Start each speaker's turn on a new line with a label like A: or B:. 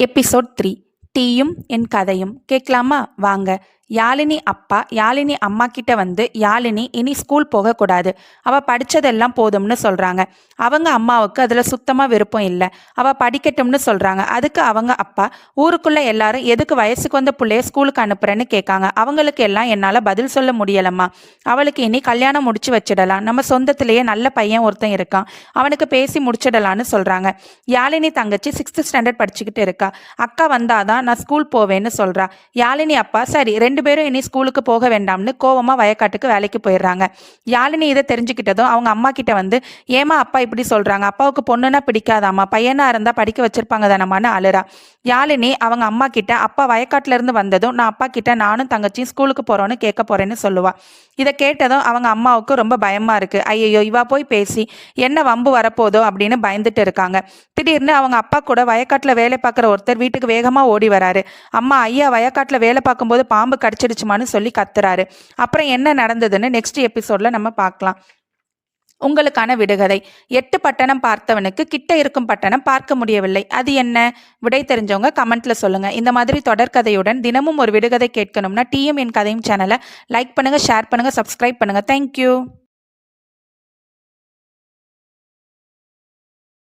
A: Episode 3 டீயும் என் கதையும் கேட்கலாமா? வாங்க. யாழினி அப்பா யாழினி அம்மா கிட்ட வந்து யாழினி இனி ஸ்கூல் போகக்கூடாது, அவள் படித்ததெல்லாம் போதும்னு சொல்கிறாங்க. அவங்க அம்மாவுக்கு அதில் சுத்தமாக விருப்பம் இல்லை, அவள் படிக்கட்டும்னு சொல்கிறாங்க. அதுக்கு அவங்க அப்பா ஊருக்குள்ளே எல்லாரும் எதுக்கு வயசுக்கு வந்த பிள்ளைய ஸ்கூலுக்கு அனுப்புறேன்னு கேட்காங்க. அவங்களுக்கு எல்லாம் என்னால் பதில் சொல்ல முடியலம்மா, அவளுக்கு இனி கல்யாணம் முடிச்சு வச்சிடலாம், நம்ம சொந்தத்திலேயே நல்ல பையன் ஒருத்தன் இருக்கான், அவனுக்கு பேசி முடிச்சிடலான்னு சொல்கிறாங்க. யாழினி தங்கச்சி 6th ஸ்டாண்டர்ட் படிச்சுக்கிட்டு இருக்கா. அக்கா வந்தாதான் நான் ஸ்கூல் போவேன்னு சொல்கிறா. யாழினி அப்பா சரி 2 பேரும் இனி ஸ்கூலுக்கு போக வேண்டாம்னு கோவமா வயக்காட்டுக்கு வேலைக்கு போயிடுறாங்க. யாழினி இதை தெரிஞ்சுக்கிட்டதும் அவங்க அம்மா கிட்ட வந்து, ஏமா அப்பா இப்படி சொல்றாங்க, அப்பாவுக்கு பொண்ணுன்னா பிடிக்காதாமா, பையனா இருந்தா படிக்க வச்சிருப்பாங்க தானமான்னு அழுறா. யாழினி அவங்க அம்மா கிட்ட அப்பா வயக்காட்டுல இருந்து வந்ததும் நான் அப்பா கிட்ட நானும் தங்கச்சியும் ஸ்கூலுக்கு போறோன்னு கேட்க போறேன்னு சொல்லுவா. இதை கேட்டதும் அவங்க அம்மாவுக்கு ரொம்ப பயமா இருக்கு. ஐயோ இவா போய் பேசி என்ன வம்பு வரப்போதோ அப்படின்னு பயந்துட்டு இருக்காங்க. திடீர்னு அவங்க அப்பா கூட வயக்காட்டுல வேலை பார்க்குற ஒருத்தர் வீட்டுக்கு வேகமா ஓடி வராரு. அம்மா ஐயா வயக்காட்டுல வேலை பார்க்கும்போது பாம்பு கடிச்சிடுச்சுமான்னு சொல்லி கத்துறாரு. அப்புறம் என்ன நடந்ததுன்னு நெக்ஸ்ட் எபிசோட்ல நம்ம பார்க்கலாம். உங்களுக்கான விடுகதை. 8 பட்டணம் பார்த்தவனுக்கு கிட்ட இருக்கும் பட்டணம் பார்க்க முடியவில்லை, அது என்ன? விடை தெரிஞ்சவங்க கமெண்ட்ல சொல்லுங்க. இந்த மாதிரி தொடர்கதையுடன் தினமும் ஒரு விடுகதை கேட்கணும்னா டீயும் என் கதையும் சேனலை லைக் பண்ணுங்க, ஷேர் பண்ணுங்க, சப்ஸ்கிரைப் பண்ணுங்க. தேங்க்யூ.